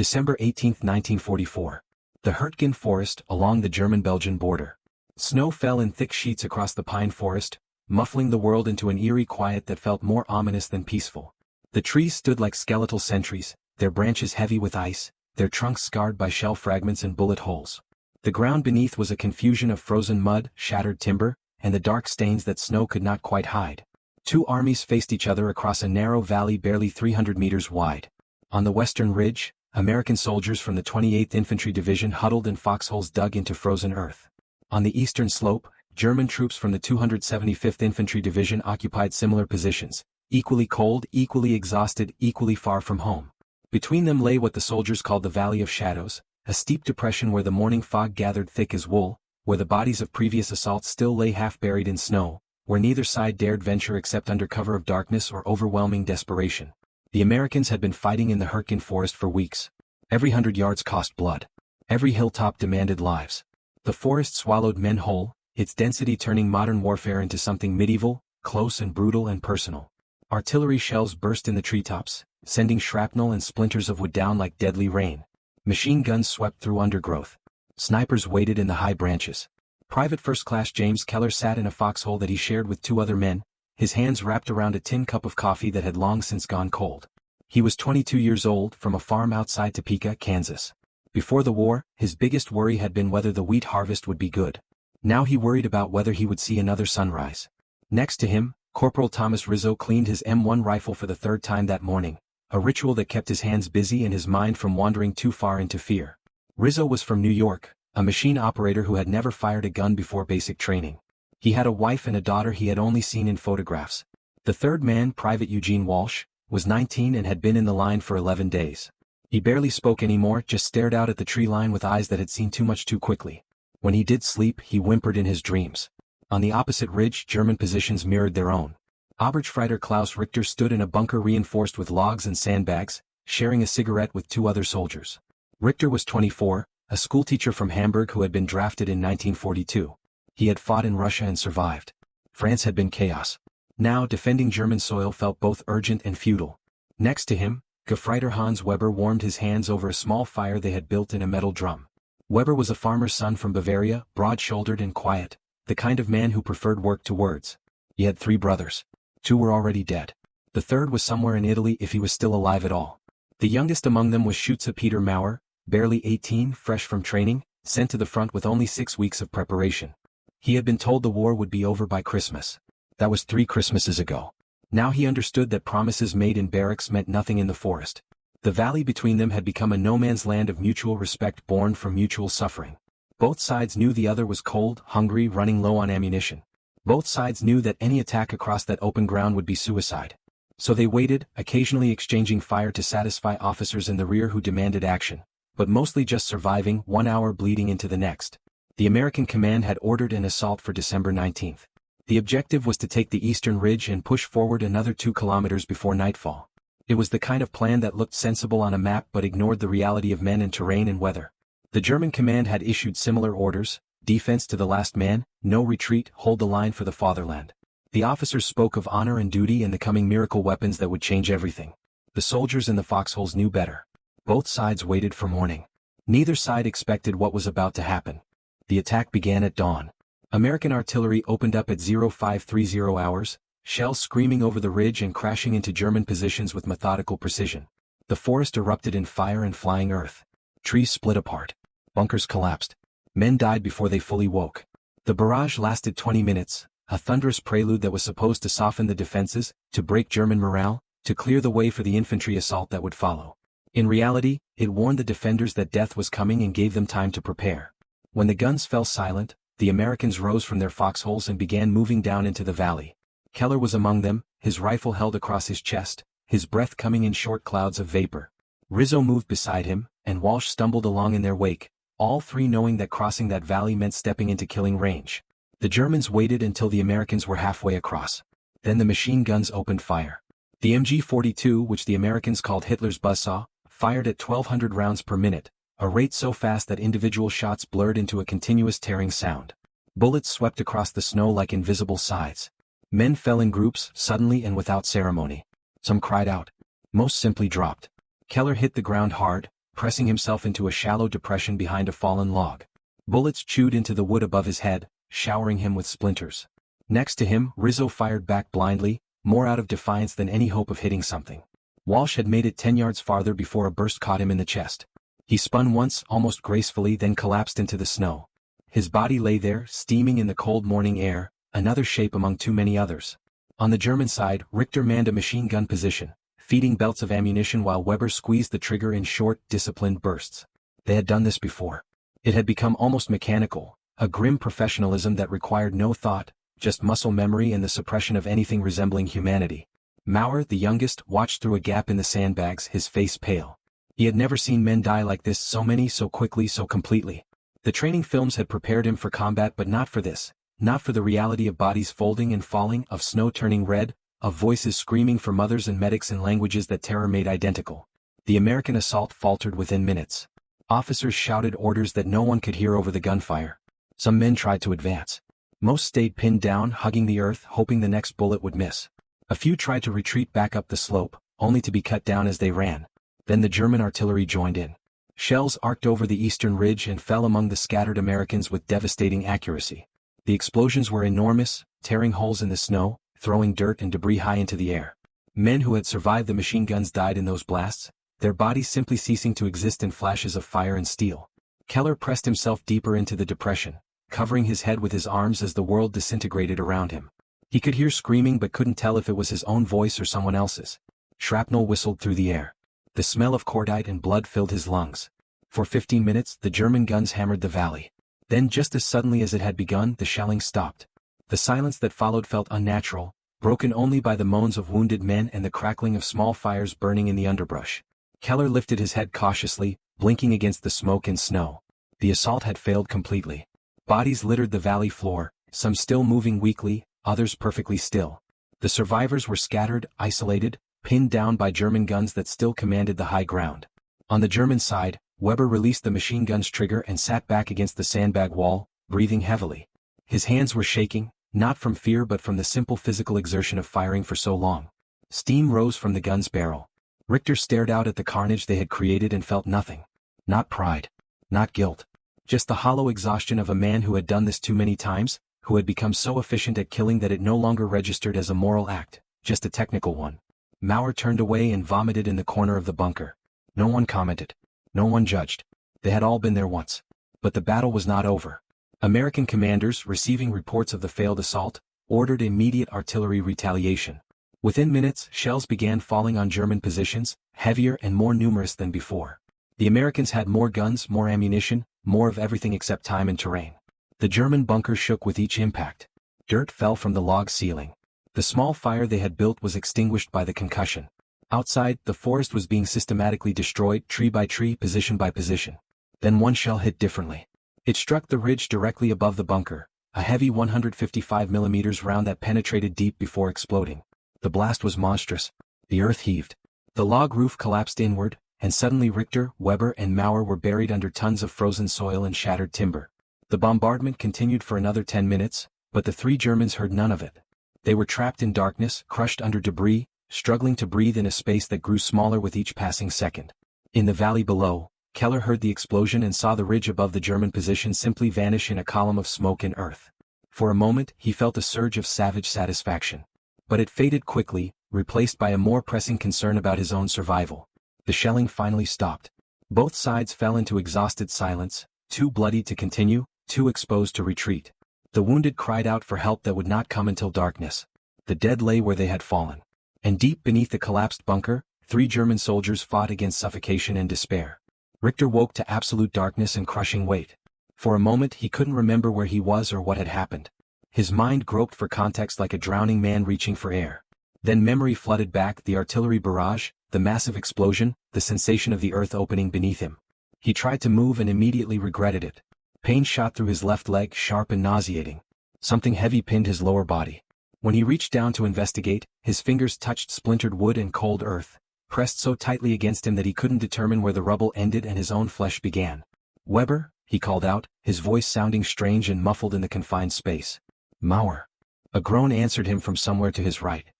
December 18, 1944. The Hürtgen Forest along the German-Belgian border. Snow fell in thick sheets across the pine forest, muffling the world into an eerie quiet that felt more ominous than peaceful. The trees stood like skeletal sentries, their branches heavy with ice, their trunks scarred by shell fragments and bullet holes. The ground beneath was a confusion of frozen mud, shattered timber, and the dark stains that snow could not quite hide. Two armies faced each other across a narrow valley barely 300 meters wide. On the western ridge, American soldiers from the 28th Infantry Division huddled in foxholes dug into frozen earth. On the eastern slope, German troops from the 275th Infantry Division occupied similar positions, equally cold, equally exhausted, equally far from home. Between them lay what the soldiers called the Valley of Shadows, a steep depression where the morning fog gathered thick as wool, where the bodies of previous assaults still lay half buried in snow, where neither side dared venture except under cover of darkness or overwhelming desperation. The Americans had been fighting in the Hürtgen Forest for weeks. Every 100 yards cost blood. Every hilltop demanded lives. The forest swallowed men whole, its density turning modern warfare into something medieval, close and brutal and personal. Artillery shells burst in the treetops, sending shrapnel and splinters of wood down like deadly rain. Machine guns swept through undergrowth. Snipers waited in the high branches. Private First Class James Keller sat in a foxhole that he shared with two other men, his hands wrapped around a tin cup of coffee that had long since gone cold. He was 22 years old, from a farm outside Topeka, Kansas. Before the war, his biggest worry had been whether the wheat harvest would be good. Now he worried about whether he would see another sunrise. Next to him, Corporal Thomas Rizzo cleaned his M1 rifle for the third time that morning, a ritual that kept his hands busy and his mind from wandering too far into fear. Rizzo was from New York, a machine operator who had never fired a gun before basic training. He had a wife and a daughter he had only seen in photographs. The third man, Private Eugene Walsh, was 19 and had been in the line for 11 days. He barely spoke anymore, just stared out at the tree line with eyes that had seen too much too quickly. When he did sleep, he whimpered in his dreams. On the opposite ridge, German positions mirrored their own. Obergefreiter Klaus Richter stood in a bunker reinforced with logs and sandbags, sharing a cigarette with two other soldiers. Richter was 24, a schoolteacher from Hamburg who had been drafted in 1942. He had fought in Russia and survived. France had been chaos. Now defending German soil felt both urgent and futile. Next to him, Gefreiter Hans Weber warmed his hands over a small fire they had built in a metal drum. Weber was a farmer's son from Bavaria, broad-shouldered and quiet, the kind of man who preferred work to words. He had 3 brothers. 2 were already dead. The third was somewhere in Italy if he was still alive at all. The youngest among them was Schütze Peter Maurer, barely 18, fresh from training, sent to the front with only 6 weeks of preparation. He had been told the war would be over by Christmas. That was 3 Christmases ago. Now he understood that promises made in barracks meant nothing in the forest. The valley between them had become a no-man's land of mutual respect born from mutual suffering. Both sides knew the other was cold, hungry, running low on ammunition. Both sides knew that any attack across that open ground would be suicide. So they waited, occasionally exchanging fire to satisfy officers in the rear who demanded action, but mostly just surviving, 1 hour bleeding into the next. The American command had ordered an assault for December 19th. The objective was to take the eastern ridge and push forward another 2 kilometers before nightfall. It was the kind of plan that looked sensible on a map but ignored the reality of men and terrain and weather. The German command had issued similar orders: defense to the last man, no retreat, hold the line for the fatherland. The officers spoke of honor and duty and the coming miracle weapons that would change everything. The soldiers in the foxholes knew better. Both sides waited for morning. Neither side expected what was about to happen. The attack began at dawn. American artillery opened up at 0530 hours, shells screaming over the ridge and crashing into German positions with methodical precision. The forest erupted in fire and flying earth. Trees split apart. Bunkers collapsed. Men died before they fully woke. The barrage lasted 20 minutes, a thunderous prelude that was supposed to soften the defenses, to break German morale, to clear the way for the infantry assault that would follow. In reality, it warned the defenders that death was coming and gave them time to prepare. When the guns fell silent, the Americans rose from their foxholes and began moving down into the valley. Keller was among them, his rifle held across his chest, his breath coming in short clouds of vapor. Rizzo moved beside him, and Walsh stumbled along in their wake, all 3 knowing that crossing that valley meant stepping into killing range. The Germans waited until the Americans were halfway across. Then the machine guns opened fire. The MG-42, which the Americans called Hitler's buzzsaw, fired at 1,200 rounds per minute, a rate so fast that individual shots blurred into a continuous tearing sound. Bullets swept across the snow like invisible scythes. Men fell in groups, suddenly and without ceremony. Some cried out. Most simply dropped. Keller hit the ground hard, pressing himself into a shallow depression behind a fallen log. Bullets chewed into the wood above his head, showering him with splinters. Next to him, Rizzo fired back blindly, more out of defiance than any hope of hitting something. Walsh had made it 10 yards farther before a burst caught him in the chest. He spun once, almost gracefully, then collapsed into the snow. His body lay there, steaming in the cold morning air, another shape among too many others. On the German side, Richter manned a machine gun position, feeding belts of ammunition while Weber squeezed the trigger in short, disciplined bursts. They had done this before. It had become almost mechanical, a grim professionalism that required no thought, just muscle memory and the suppression of anything resembling humanity. Maurer, the youngest, watched through a gap in the sandbags, his face pale. He had never seen men die like this, so many, so quickly, so completely. The training films had prepared him for combat, but not for this, not for the reality of bodies folding and falling, of snow turning red, of voices screaming for mothers and medics in languages that terror made identical. The American assault faltered within minutes. Officers shouted orders that no one could hear over the gunfire. Some men tried to advance. Most stayed pinned down, hugging the earth, hoping the next bullet would miss. A few tried to retreat back up the slope, only to be cut down as they ran. Then the German artillery joined in. Shells arced over the eastern ridge and fell among the scattered Americans with devastating accuracy. The explosions were enormous, tearing holes in the snow, throwing dirt and debris high into the air. Men who had survived the machine guns died in those blasts, their bodies simply ceasing to exist in flashes of fire and steel. Keller pressed himself deeper into the depression, covering his head with his arms as the world disintegrated around him. He could hear screaming but couldn't tell if it was his own voice or someone else's. Shrapnel whistled through the air. The smell of cordite and blood filled his lungs. For 15 minutes, the German guns hammered the valley. Then, just as suddenly as it had begun, the shelling stopped. The silence that followed felt unnatural, broken only by the moans of wounded men and the crackling of small fires burning in the underbrush. Keller lifted his head cautiously, blinking against the smoke and snow. The assault had failed completely. Bodies littered the valley floor, some still moving weakly, others perfectly still. The survivors were scattered, isolated, pinned down by German guns that still commanded the high ground. On the German side, Weber released the machine gun's trigger and sat back against the sandbag wall, breathing heavily. His hands were shaking, not from fear but from the simple physical exertion of firing for so long. Steam rose from the gun's barrel. Richter stared out at the carnage they had created and felt nothing. Not pride. Not guilt. Just the hollow exhaustion of a man who had done this too many times, who had become so efficient at killing that it no longer registered as a moral act, just a technical one. Maurer turned away and vomited in the corner of the bunker. No one commented. No one judged. They had all been there once. But the battle was not over. American commanders, receiving reports of the failed assault, ordered immediate artillery retaliation. Within minutes, shells began falling on German positions, heavier and more numerous than before. The Americans had more guns, more ammunition, more of everything except time and terrain. The German bunkers shook with each impact. Dirt fell from the log ceiling. The small fire they had built was extinguished by the concussion. Outside, the forest was being systematically destroyed, tree by tree, position by position. Then one shell hit differently. It struck the ridge directly above the bunker, a heavy 155 mm round that penetrated deep before exploding. The blast was monstrous. The earth heaved. The log roof collapsed inward, and suddenly Richter, Weber and Maurer were buried under tons of frozen soil and shattered timber. The bombardment continued for another 10 minutes, but the three Germans heard none of it. They were trapped in darkness, crushed under debris, struggling to breathe in a space that grew smaller with each passing second. In the valley below, Keller heard the explosion and saw the ridge above the German position simply vanish in a column of smoke and earth. For a moment, he felt a surge of savage satisfaction. But it faded quickly, replaced by a more pressing concern about his own survival. The shelling finally stopped. Both sides fell into exhausted silence, too bloody to continue, too exposed to retreat. The wounded cried out for help that would not come until darkness. The dead lay where they had fallen. And deep beneath the collapsed bunker, 3 German soldiers fought against suffocation and despair. Richter woke to absolute darkness and crushing weight. For a moment he couldn't remember where he was or what had happened. His mind groped for context like a drowning man reaching for air. Then memory flooded back, the artillery barrage, the massive explosion, the sensation of the earth opening beneath him. He tried to move and immediately regretted it. Pain shot through his left leg, sharp and nauseating. Something heavy pinned his lower body. When he reached down to investigate, his fingers touched splintered wood and cold earth, pressed so tightly against him that he couldn't determine where the rubble ended and his own flesh began. "Weber," he called out, his voice sounding strange and muffled in the confined space. "Maurer." A groan answered him from somewhere to his right.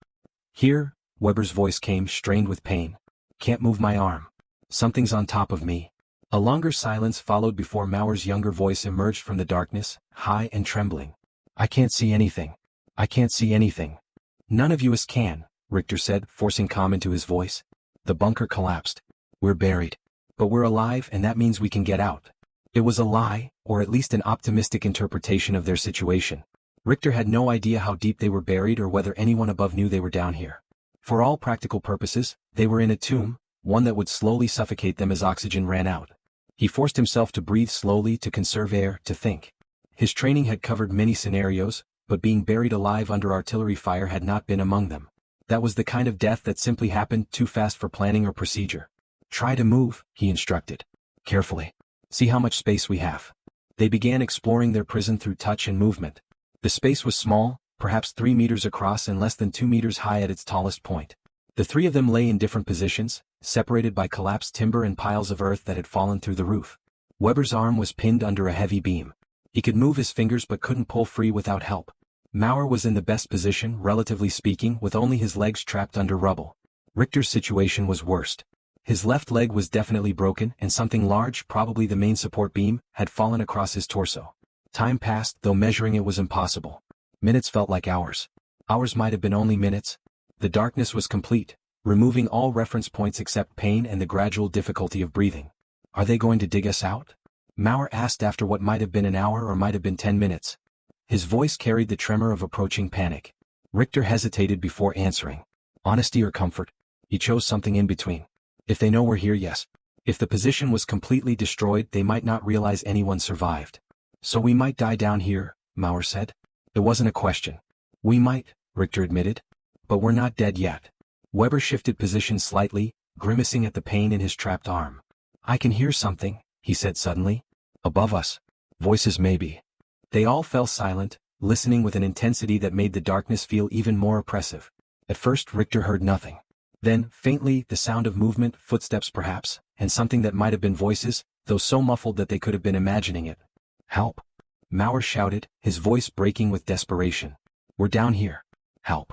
"Here," Weber's voice came, strained with pain. "Can't move my arm." Something's on top of me. A longer silence followed before Mauer's younger voice emerged from the darkness, high and trembling. I can't see anything. I can't see anything. None of us can, Richter said, forcing calm into his voice. The bunker collapsed. We're buried. But we're alive, and that means we can get out. It was a lie, or at least an optimistic interpretation of their situation. Richter had no idea how deep they were buried or whether anyone above knew they were down here. For all practical purposes, they were in a tomb, one that would slowly suffocate them as oxygen ran out. He forced himself to breathe slowly, to conserve air, to think. His training had covered many scenarios, but being buried alive under artillery fire had not been among them. That was the kind of death that simply happened too fast for planning or procedure. Try to move, he instructed. Carefully. See how much space we have. They began exploring their prison through touch and movement. The space was small, perhaps 3 meters across and less than 2 meters high at its tallest point. The three of them lay in different positions, separated by collapsed timber and piles of earth that had fallen through the roof. Weber's arm was pinned under a heavy beam. He could move his fingers but couldn't pull free without help. Mauer was in the best position, relatively speaking, with only his legs trapped under rubble. Richter's situation was worst. His left leg was definitely broken, and something large, probably the main support beam, had fallen across his torso. Time passed, though measuring it was impossible. Minutes felt like hours. Hours might have been only minutes. The darkness was complete, removing all reference points except pain and the gradual difficulty of breathing. Are they going to dig us out? Mauer asked after what might have been an hour or might have been 10 minutes. His voice carried the tremor of approaching panic. Richter hesitated before answering. Honesty or comfort? He chose something in between. If they know we're here, yes. If the position was completely destroyed, they might not realize anyone survived. So we might die down here, Mauer said. It wasn't a question. We might, Richter admitted. But we're not dead yet. Weber shifted position slightly, grimacing at the pain in his trapped arm. I can hear something, he said suddenly. Above us. Voices maybe. They all fell silent, listening with an intensity that made the darkness feel even more oppressive. At first Richter heard nothing. Then, faintly, the sound of movement, footsteps perhaps, and something that might have been voices, though so muffled that they could have been imagining it. Help! Mauer shouted, his voice breaking with desperation. We're down here. Help!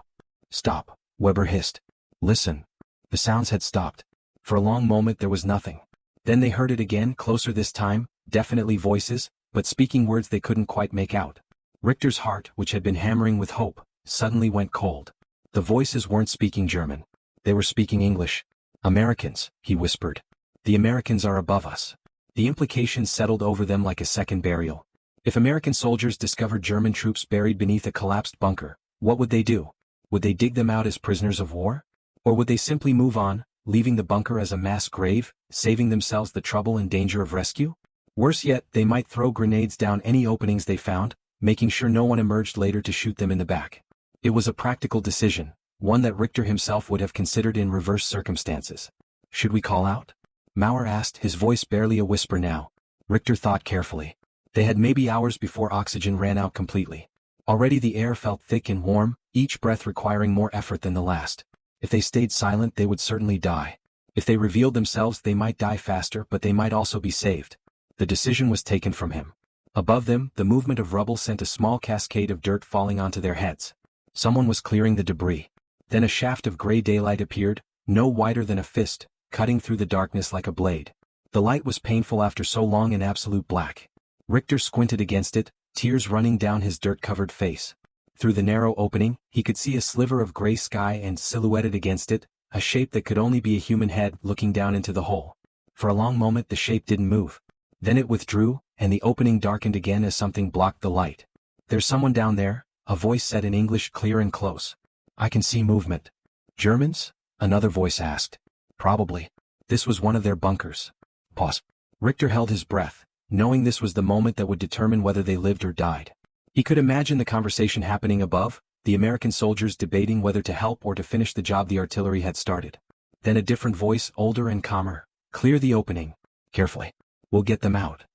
Stop, Weber hissed. Listen. The sounds had stopped. For a long moment there was nothing. Then they heard it again, closer this time, definitely voices, but speaking words they couldn't quite make out. Richter's heart, which had been hammering with hope, suddenly went cold. The voices weren't speaking German. They were speaking English. Americans, he whispered. The Americans are above us. The implications settled over them like a second burial. If American soldiers discovered German troops buried beneath a collapsed bunker, what would they do? Would they dig them out as prisoners of war? Or would they simply move on, leaving the bunker as a mass grave, saving themselves the trouble and danger of rescue? Worse yet, they might throw grenades down any openings they found, making sure no one emerged later to shoot them in the back. It was a practical decision, one that Richter himself would have considered in reverse circumstances. Should we call out? Mauer asked, his voice barely a whisper now. Richter thought carefully. They had maybe hours before oxygen ran out completely. Already the air felt thick and warm, each breath requiring more effort than the last. If they stayed silent they would certainly die. If they revealed themselves they might die faster, but they might also be saved. The decision was taken from him. Above them, the movement of rubble sent a small cascade of dirt falling onto their heads. Someone was clearing the debris. Then a shaft of gray daylight appeared, no wider than a fist, cutting through the darkness like a blade. The light was painful after so long in absolute black. Richter squinted against it, tears running down his dirt-covered face. Through the narrow opening, he could see a sliver of gray sky and, silhouetted against it, a shape that could only be a human head looking down into the hole. For a long moment the shape didn't move. Then it withdrew, and the opening darkened again as something blocked the light. There's someone down there, a voice said in English clear and close. I can see movement. Germans? Another voice asked. Probably. This was one of their bunkers. Pause. Richter held his breath, knowing this was the moment that would determine whether they lived or died. He could imagine the conversation happening above, the American soldiers debating whether to help or to finish the job the artillery had started. Then a different voice, older and calmer. Clear the opening. Carefully. We'll get them out.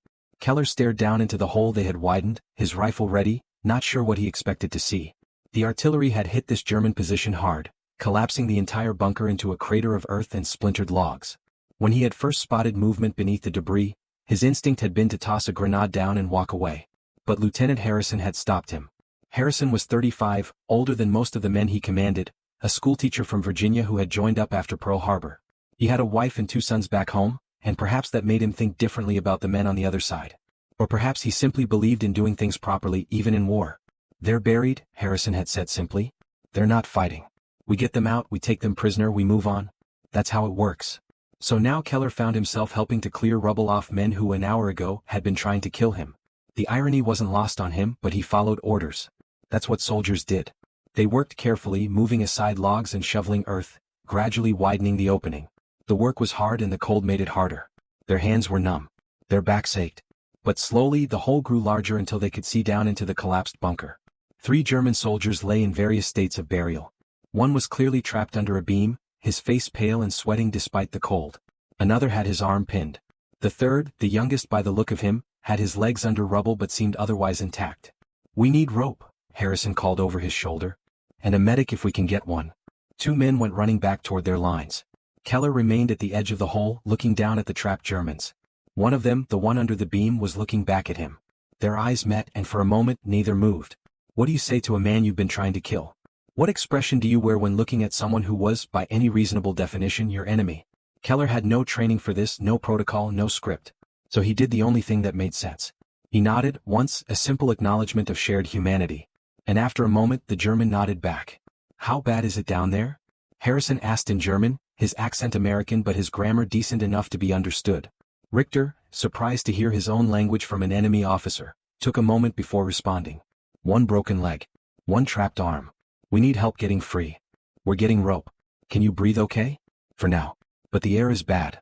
Keller stared down into the hole they had widened, his rifle ready, not sure what he expected to see. The artillery had hit this German position hard, collapsing the entire bunker into a crater of earth and splintered logs. When he had first spotted movement beneath the debris, his instinct had been to toss a grenade down and walk away. But Lieutenant Harrison had stopped him. Harrison was 35, older than most of the men he commanded, a schoolteacher from Virginia who had joined up after Pearl Harbor. He had a wife and 2 sons back home, and perhaps that made him think differently about the men on the other side. Or perhaps he simply believed in doing things properly even in war. "They're buried," Harrison had said simply. "They're not fighting. We get them out, we take them prisoner, we move on. That's how it works." So now Keller found himself helping to clear rubble off men who an hour ago had been trying to kill him. The irony wasn't lost on him, but he followed orders. That's what soldiers did. They worked carefully, moving aside logs and shoveling earth, gradually widening the opening. The work was hard and the cold made it harder. Their hands were numb. Their backs ached. But slowly the hole grew larger until they could see down into the collapsed bunker. 3 German soldiers lay in various states of burial. One was clearly trapped under a beam, his face pale and sweating despite the cold. Another had his arm pinned. The third, the youngest by the look of him, had his legs under rubble but seemed otherwise intact. "We need rope," Harrison called over his shoulder. "And a medic if we can get one." 2 men went running back toward their lines. Keller remained at the edge of the hole, looking down at the trapped Germans. One of them, the one under the beam, was looking back at him. Their eyes met and for a moment neither moved. "What do you say to a man you've been trying to kill? What expression do you wear when looking at someone who was, by any reasonable definition, your enemy?" Keller had no training for this, no protocol, no script. So he did the only thing that made sense. He nodded, once, a simple acknowledgement of shared humanity. And after a moment the German nodded back. "How bad is it down there?" Harrison asked in German, his accent American but his grammar decent enough to be understood. Richter, surprised to hear his own language from an enemy officer, took a moment before responding. "1 broken leg. 1 trapped arm. We need help getting free. We're getting rope. Can you breathe okay?" "For now. But the air is bad."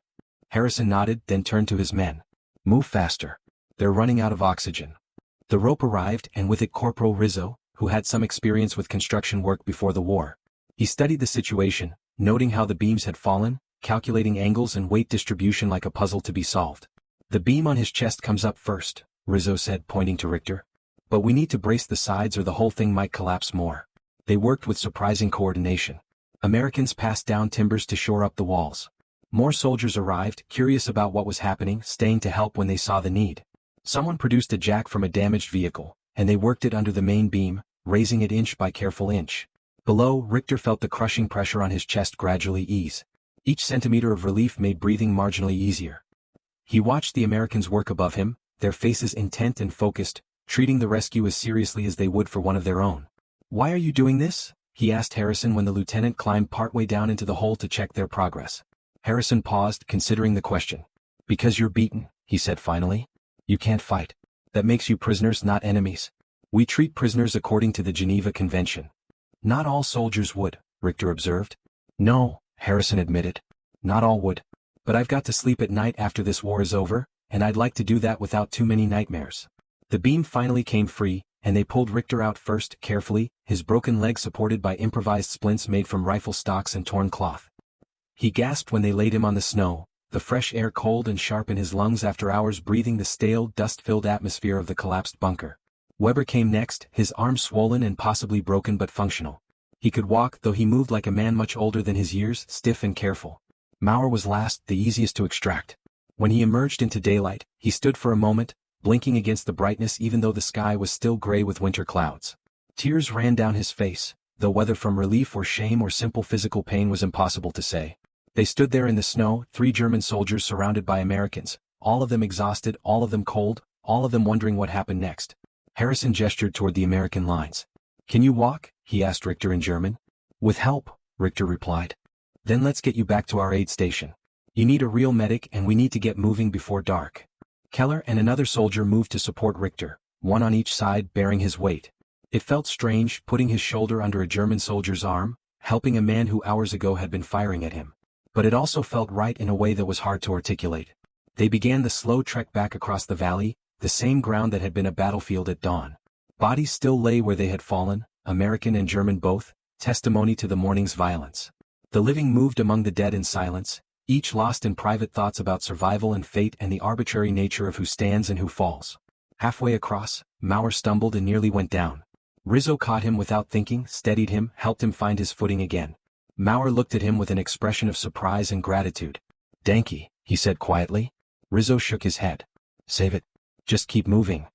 Harrison nodded, then turned to his men. "Move faster. They're running out of oxygen." The rope arrived, and with it Corporal Rizzo, who had some experience with construction work before the war. He studied the situation, noting how the beams had fallen, calculating angles and weight distribution like a puzzle to be solved. "The beam on his chest comes up first," Rizzo said, pointing to Richter. "But we need to brace the sides or the whole thing might collapse more." They worked with surprising coordination. Americans passed down timbers to shore up the walls. More soldiers arrived, curious about what was happening, staying to help when they saw the need. Someone produced a jack from a damaged vehicle, and they worked it under the main beam, raising it inch by careful inch. Below, Richter felt the crushing pressure on his chest gradually ease. Each centimeter of relief made breathing marginally easier. He watched the Americans work above him, their faces intent and focused, treating the rescue as seriously as they would for one of their own. "Why are you doing this?" he asked Harrison when the lieutenant climbed partway down into the hole to check their progress. Harrison paused, considering the question. "Because you're beaten," he said finally. "You can't fight. That makes you prisoners, not enemies. We treat prisoners according to the Geneva Convention." "Not all soldiers would," Richter observed. "No," Harrison admitted. "Not all would. But I've got to sleep at night after this war is over, and I'd like to do that without too many nightmares." The beam finally came free, and they pulled Richter out first, carefully, his broken leg supported by improvised splints made from rifle stocks and torn cloth. He gasped when they laid him on the snow, the fresh air cold and sharp in his lungs after hours breathing the stale, dust-filled atmosphere of the collapsed bunker. Weber came next, his arm swollen and possibly broken but functional. He could walk, though he moved like a man much older than his years, stiff and careful. Maurer was last, the easiest to extract. When he emerged into daylight, he stood for a moment, blinking against the brightness even though the sky was still gray with winter clouds. Tears ran down his face, though whether from relief or shame or simple physical pain was impossible to say. They stood there in the snow, 3 German soldiers surrounded by Americans, all of them exhausted, all of them cold, all of them wondering what happened next. Harrison gestured toward the American lines. "Can you walk?" he asked Richter in German. "With help," Richter replied. "Then let's get you back to our aid station. You need a real medic and we need to get moving before dark." Keller and another soldier moved to support Richter, one on each side bearing his weight. It felt strange, putting his shoulder under a German soldier's arm, helping a man who hours ago had been firing at him. But it also felt right in a way that was hard to articulate. They began the slow trek back across the valley, the same ground that had been a battlefield at dawn. Bodies still lay where they had fallen, American and German both, testimony to the morning's violence. The living moved among the dead in silence, each lost in private thoughts about survival and fate and the arbitrary nature of who stands and who falls. Halfway across, Maurer stumbled and nearly went down. Rizzo caught him without thinking, steadied him, helped him find his footing again. Maurer looked at him with an expression of surprise and gratitude. "Danke," he said quietly. Rizzo shook his head. "Save it. Just keep moving."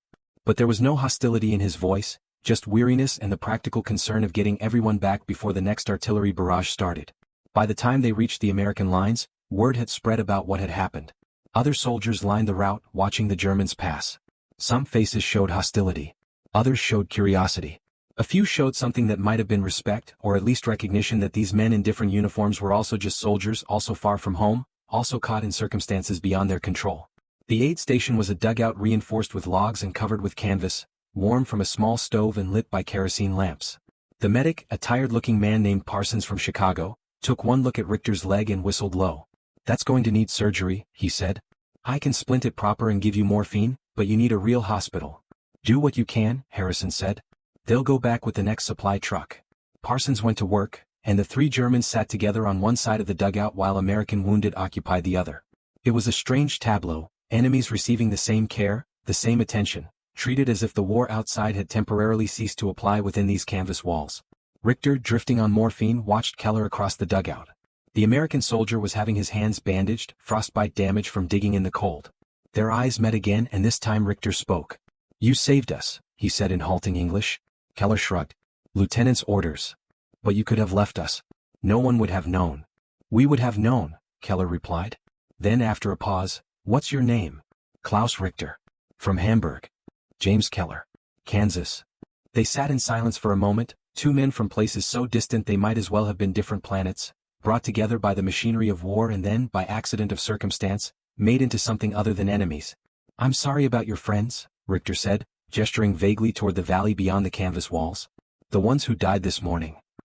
But there was no hostility in his voice, just weariness and the practical concern of getting everyone back before the next artillery barrage started. By the time they reached the American lines, Word had spread about what had happened. Other soldiers lined the route, watching the Germans pass. Some faces showed hostility. Others showed curiosity. A few showed something that might have been respect, or at least recognition that these men in different uniforms were also just soldiers, also far from home, also caught in circumstances beyond their control. The aid station was a dugout reinforced with logs and covered with canvas, warm from a small stove and lit by kerosene lamps. The medic, a tired-looking man named Parsons from Chicago, took one look at Richter's leg and whistled low. "That's going to need surgery," he said. "I can splint it proper and give you morphine, but you need a real hospital." "Do what you can," Harrison said. "They'll go back with the next supply truck." Parsons went to work, and the three Germans sat together on one side of the dugout while American wounded occupied the other. It was a strange tableau, enemies receiving the same care, the same attention, treated as if the war outside had temporarily ceased to apply within these canvas walls. Richter, drifting on morphine, watched Keller across the dugout. The American soldier was having his hands bandaged, frostbite damage from digging in the cold. Their eyes met again, and this time Richter spoke. "You saved us," he said in halting English. Keller shrugged. "Lieutenant's orders. But you could have left us. No one would have known." "We would have known," Keller replied. Then after a pause, "What's your name?" "Klaus Richter." "From Hamburg." "James Keller." "Kansas." They sat in silence for a moment, two men from places so distant they might as well have been different planets, brought together by the machinery of war and then, by accident of circumstance, made into something other than enemies. "I'm sorry about your friends," Richter said, gesturing vaguely toward the valley beyond the canvas walls. "The ones who died this morning."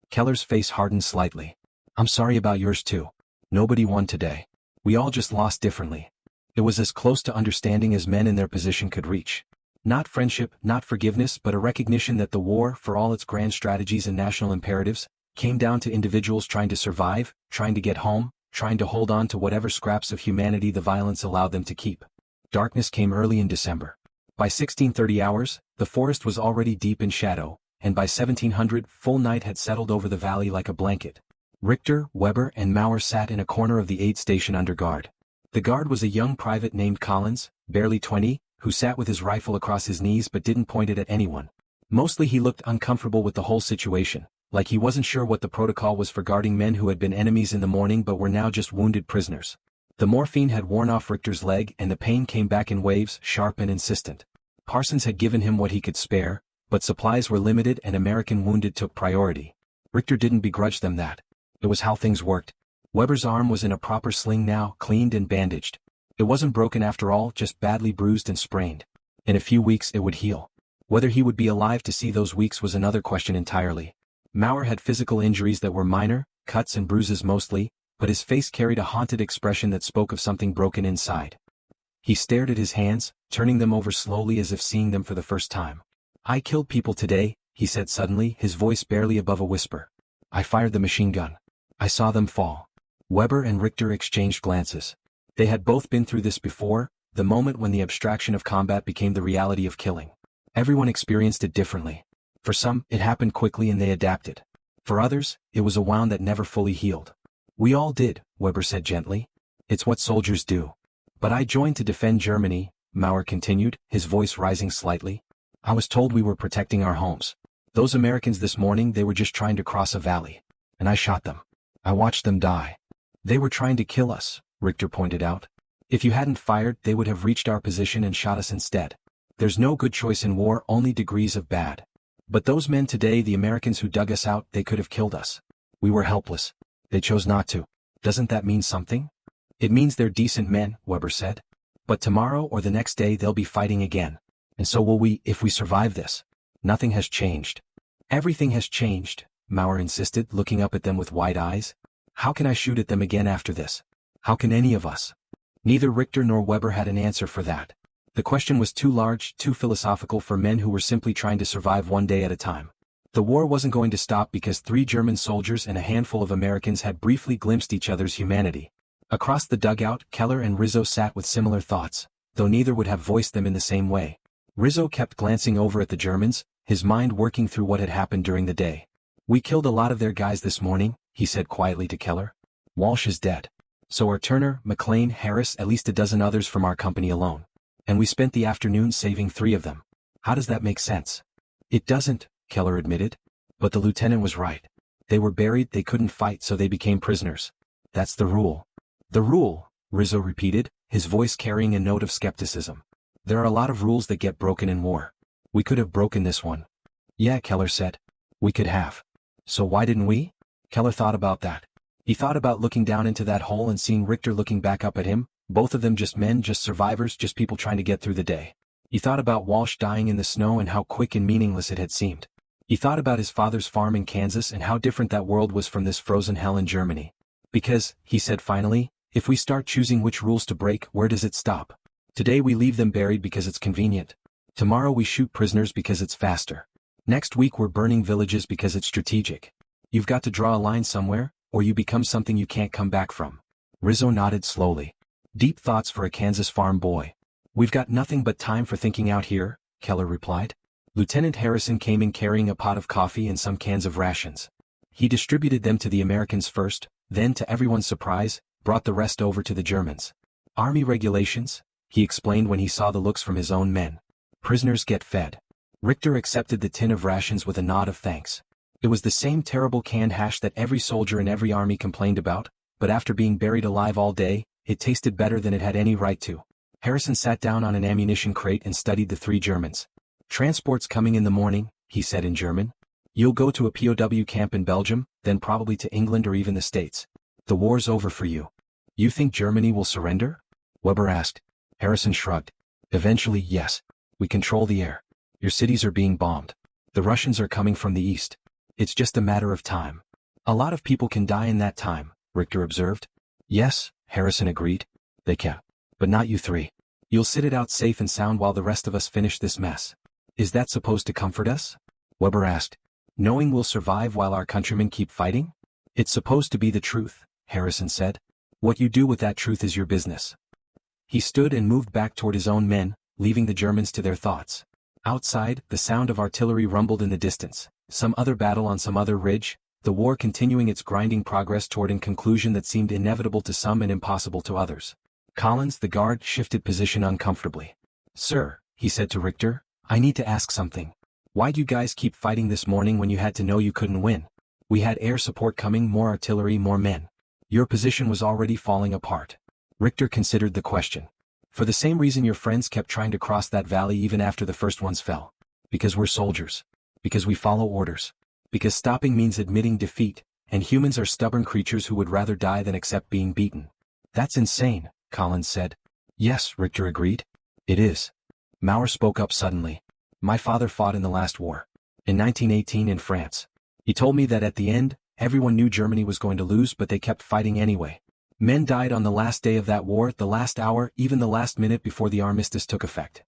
Keller's face hardened slightly. "I'm sorry about yours too. Nobody won today. We all just lost differently." It was as close to understanding as men in their position could reach. Not friendship, not forgiveness, but a recognition that the war, for all its grand strategies and national imperatives, came down to individuals trying to survive, trying to get home, trying to hold on to whatever scraps of humanity the violence allowed them to keep. Darkness came early in December. By 1630 hours, the forest was already deep in shadow, and by 1700 full night had settled over the valley like a blanket. Richter, Weber and Maurer sat in a corner of the aid station under guard. The guard was a young private named Collins, barely 20, who sat with his rifle across his knees but didn't point it at anyone. Mostly he looked uncomfortable with the whole situation, like he wasn't sure what the protocol was for guarding men who had been enemies in the morning but were now just wounded prisoners. The morphine had worn off Richter's leg and the pain came back in waves, sharp and insistent. Parsons had given him what he could spare, but supplies were limited and American wounded took priority. Richter didn't begrudge them that. It was how things worked. Weber's arm was in a proper sling now, cleaned and bandaged. It wasn't broken after all, just badly bruised and sprained. In a few weeks it would heal. Whether he would be alive to see those weeks was another question entirely. Maurer had physical injuries that were minor, cuts and bruises mostly, but his face carried a haunted expression that spoke of something broken inside. He stared at his hands, turning them over slowly as if seeing them for the first time. "I killed people today," he said suddenly, his voice barely above a whisper. "I fired the machine gun. I saw them fall." Weber and Richter exchanged glances. They had both been through this before, the moment when the abstraction of combat became the reality of killing. Everyone experienced it differently. For some, it happened quickly and they adapted. For others, it was a wound that never fully healed. "We all did," Weber said gently. "It's what soldiers do." "But I joined to defend Germany," Maurer continued, his voice rising slightly. "I was told we were protecting our homes. Those Americans this morning, they were just trying to cross a valley. And I shot them. I watched them die." "They were trying to kill us," Richter pointed out. "If you hadn't fired, they would have reached our position and shot us instead. There's no good choice in war, only degrees of bad. But those men today, the Americans who dug us out, they could have killed us. We were helpless. They chose not to. Doesn't that mean something?" "It means they're decent men," Weber said. "But tomorrow or the next day they'll be fighting again. And so will we, if we survive this. Nothing has changed." "Everything has changed," Maurer insisted, looking up at them with wide eyes. "How can I shoot at them again after this? How can any of us?" Neither Richter nor Weber had an answer for that. The question was too large, too philosophical for men who were simply trying to survive one day at a time. The war wasn't going to stop because 3 German soldiers and a handful of Americans had briefly glimpsed each other's humanity. Across the dugout, Keller and Rizzo sat with similar thoughts, though neither would have voiced them in the same way. Rizzo kept glancing over at the Germans, his mind working through what had happened during the day. "We killed a lot of their guys this morning," he said quietly to Keller. "Walsh is dead. So are Turner, McLean, Harris, at least a dozen others from our company alone. And we spent the afternoon saving 3 of them. How does that make sense?" "It doesn't," Keller admitted. "But the lieutenant was right. They were buried, they couldn't fight, so they became prisoners. That's the rule. The rule, Rizzo repeated, his voice carrying a note of skepticism. There are a lot of rules that get broken in war. We could have broken this one. Yeah, Keller said. We could have. So why didn't we? Keller thought about that. He thought about looking down into that hole and seeing Richter looking back up at him, both of them just men, just survivors, just people trying to get through the day. He thought about Walsh dying in the snow and how quick and meaningless it had seemed. He thought about his father's farm in Kansas and how different that world was from this frozen hell in Germany. Because, he said finally, if we start choosing which rules to break, where does it stop? Today we leave them buried because it's convenient. Tomorrow we shoot prisoners because it's faster. Next week we're burning villages because it's strategic. You've got to draw a line somewhere, or you become something you can't come back from. Rizzo nodded slowly. Deep thoughts for a Kansas farm boy. We've got nothing but time for thinking out here, Keller replied. Lieutenant Harrison came in carrying a pot of coffee and some cans of rations. He distributed them to the Americans first, then to everyone's surprise, brought the rest over to the Germans. Army regulations, he explained when he saw the looks from his own men. Prisoners get fed. Richter accepted the tin of rations with a nod of thanks. It was the same terrible canned hash that every soldier in every army complained about, but after being buried alive all day, it tasted better than it had any right to. Harrison sat down on an ammunition crate and studied the three Germans. Transport's coming in the morning, he said in German. You'll go to a POW camp in Belgium, then probably to England or even the States. The war's over for you. You think Germany will surrender? Weber asked. Harrison shrugged. Eventually, yes. We control the air. Your cities are being bombed. The Russians are coming from the east. It's just a matter of time. A lot of people can die in that time, Richter observed. Yes, Harrison agreed. They can. But not you three. You'll sit it out safe and sound while the rest of us finish this mess. Is that supposed to comfort us? Weber asked. Knowing we'll survive while our countrymen keep fighting? It's supposed to be the truth, Harrison said. What you do with that truth is your business. He stood and moved back toward his own men, leaving the Germans to their thoughts. Outside, the sound of artillery rumbled in the distance. Some other battle on some other ridge, the war continuing its grinding progress toward a conclusion that seemed inevitable to some and impossible to others. Collins, the guard, shifted position uncomfortably. Sir, he said to Richter, I need to ask something. Why'd you guys keep fighting this morning when you had to know you couldn't win? We had air support coming, more artillery, more men. Your position was already falling apart. Richter considered the question. For the same reason your friends kept trying to cross that valley even after the first ones fell. Because we're soldiers. Because we follow orders. Because stopping means admitting defeat, and humans are stubborn creatures who would rather die than accept being beaten. That's insane, Collins said. Yes, Richter agreed. It is. Maurer spoke up suddenly. My father fought in the last war. In 1918 in France. He told me that at the end, everyone knew Germany was going to lose but they kept fighting anyway. Men died on the last day of that war, the last hour, even the last minute before the armistice took effect.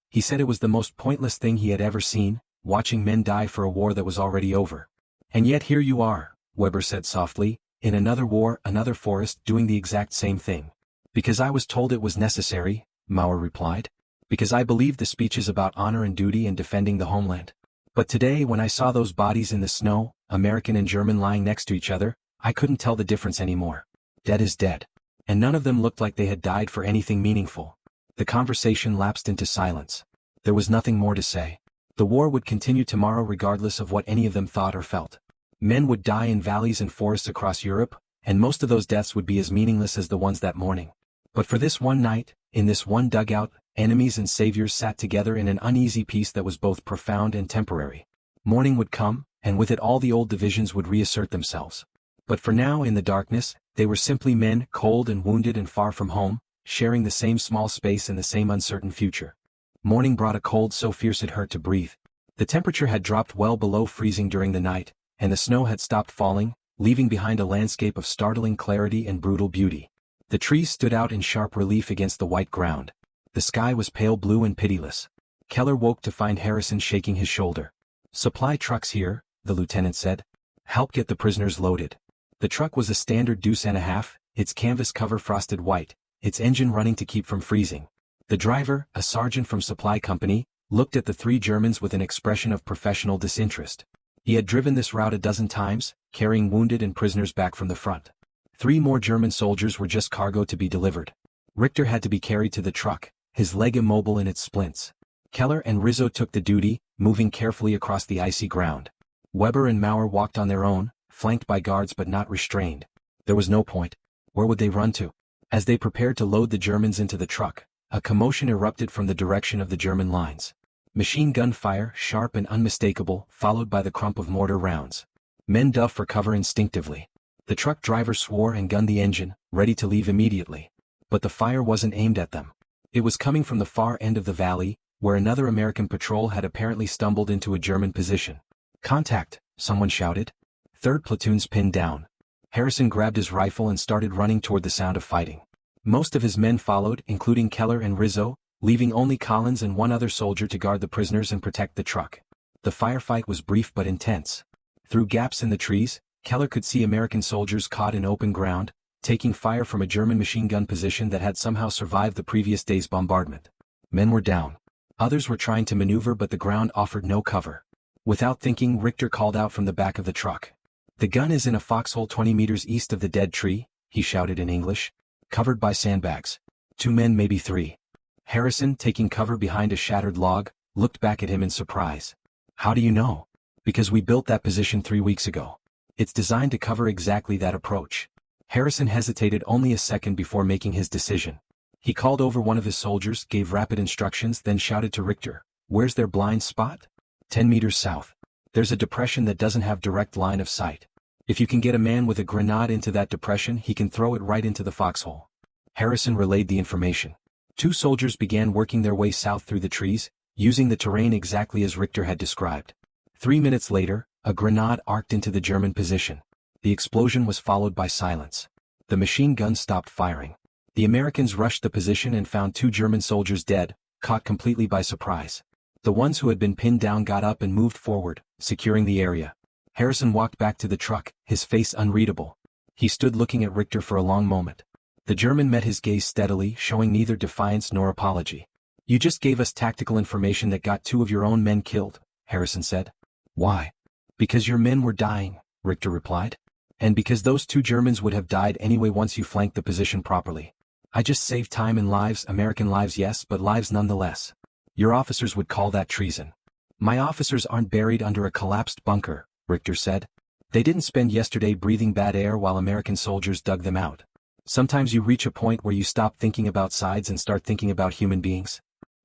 He said it was the most pointless thing he had ever seen, watching men die for a war that was already over. And yet here you are, Weber said softly, in another war, another forest, doing the exact same thing. Because I was told it was necessary, Maurer replied. Because I believed the speeches about honor and duty and defending the homeland. But today when I saw those bodies in the snow, American and German lying next to each other, I couldn't tell the difference anymore. Dead is dead. And none of them looked like they had died for anything meaningful. The conversation lapsed into silence. There was nothing more to say. The war would continue tomorrow regardless of what any of them thought or felt. Men would die in valleys and forests across Europe, and most of those deaths would be as meaningless as the ones that morning. But for this one night, in this one dugout, enemies and saviors sat together in an uneasy peace that was both profound and temporary. Morning would come, and with it all the old divisions would reassert themselves. But for now in the darkness, they were simply men, cold and wounded and far from home, sharing the same small space and the same uncertain future. Morning brought a cold so fierce it hurt to breathe. The temperature had dropped well below freezing during the night, and the snow had stopped falling, leaving behind a landscape of startling clarity and brutal beauty. The trees stood out in sharp relief against the white ground. The sky was pale blue and pitiless. Keller woke to find Harrison shaking his shoulder. Supply trucks here, the lieutenant said. Help get the prisoners loaded. The truck was a standard deuce and a half, its canvas cover frosted white, its engine running to keep from freezing. The driver, a sergeant from Supply Company, looked at the three Germans with an expression of professional disinterest. He had driven this route a dozen times, carrying wounded and prisoners back from the front. 3 more German soldiers were just cargo to be delivered. Richter had to be carried to the truck, his leg immobile in its splints. Keller and Rizzo took the duty, moving carefully across the icy ground. Weber and Maurer walked on their own, flanked by guards but not restrained. There was no point. Where would they run to? As they prepared to load the Germans into the truck, a commotion erupted from the direction of the German lines. Machine gun fire, sharp and unmistakable, followed by the crump of mortar rounds. Men dove for cover instinctively. The truck driver swore and gunned the engine, ready to leave immediately. But the fire wasn't aimed at them. It was coming from the far end of the valley, where another American patrol had apparently stumbled into a German position. "Contact," someone shouted. "Third platoon's pinned down." Harrison grabbed his rifle and started running toward the sound of fighting. Most of his men followed, including Keller and Rizzo, leaving only Collins and one other soldier to guard the prisoners and protect the truck. The firefight was brief but intense. Through gaps in the trees, Keller could see American soldiers caught in open ground, taking fire from a German machine gun position that had somehow survived the previous day's bombardment. Men were down. Others were trying to maneuver, but the ground offered no cover. Without thinking, Richter called out from the back of the truck. "The gun is in a foxhole 20 meters east of the dead tree," he shouted in English. "Covered by sandbags. 2 men, maybe 3. Harrison, taking cover behind a shattered log, looked back at him in surprise. "How do you know?" "Because we built that position 3 weeks ago. It's designed to cover exactly that approach." Harrison hesitated only a second before making his decision. He called over one of his soldiers, gave rapid instructions, then shouted to Richter, "Where's their blind spot?" 10 meters south. There's a depression that doesn't have direct line of sight. If you can get a man with a grenade into that depression, he can throw it right into the foxhole." Harrison relayed the information. 2 soldiers began working their way south through the trees, using the terrain exactly as Richter had described. 3 minutes later, a grenade arced into the German position. The explosion was followed by silence. The machine gun stopped firing. The Americans rushed the position and found 2 German soldiers dead, caught completely by surprise. The ones who had been pinned down got up and moved forward, securing the area. Harrison walked back to the truck, his face unreadable. He stood looking at Richter for a long moment. The German met his gaze steadily, showing neither defiance nor apology. "You just gave us tactical information that got 2 of your own men killed," Harrison said. "Why?" "Because your men were dying," Richter replied. "And because those 2 Germans would have died anyway once you flanked the position properly. I just saved time and lives, American lives, yes, but lives nonetheless. Your officers would call that treason." "My officers aren't buried under a collapsed bunker," Richter said. "They didn't spend yesterday breathing bad air while American soldiers dug them out. Sometimes you reach a point where you stop thinking about sides and start thinking about human beings."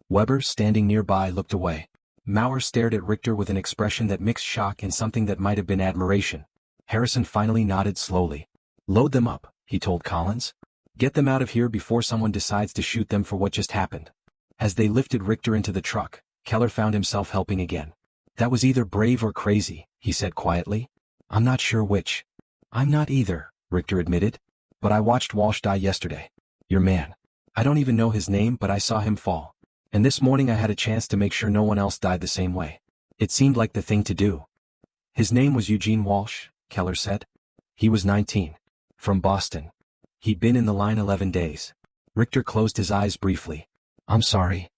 Weber, standing nearby, looked away. Maurer stared at Richter with an expression that mixed shock and something that might have been admiration. Harrison finally nodded slowly. "Load them up," he told Collins. "Get them out of here before someone decides to shoot them for what just happened." As they lifted Richter into the truck, Keller found himself helping again. "That was either brave or crazy," he said quietly. "I'm not sure which." "I'm not either," Richter admitted. "But I watched Walsh die yesterday. Your man. I don't even know his name, but I saw him fall. And this morning I had a chance to make sure no one else died the same way. It seemed like the thing to do." "His name was Eugene Walsh," Keller said. "He was 19. From Boston. He'd been in the line 11 days. Richter closed his eyes briefly. "I'm sorry."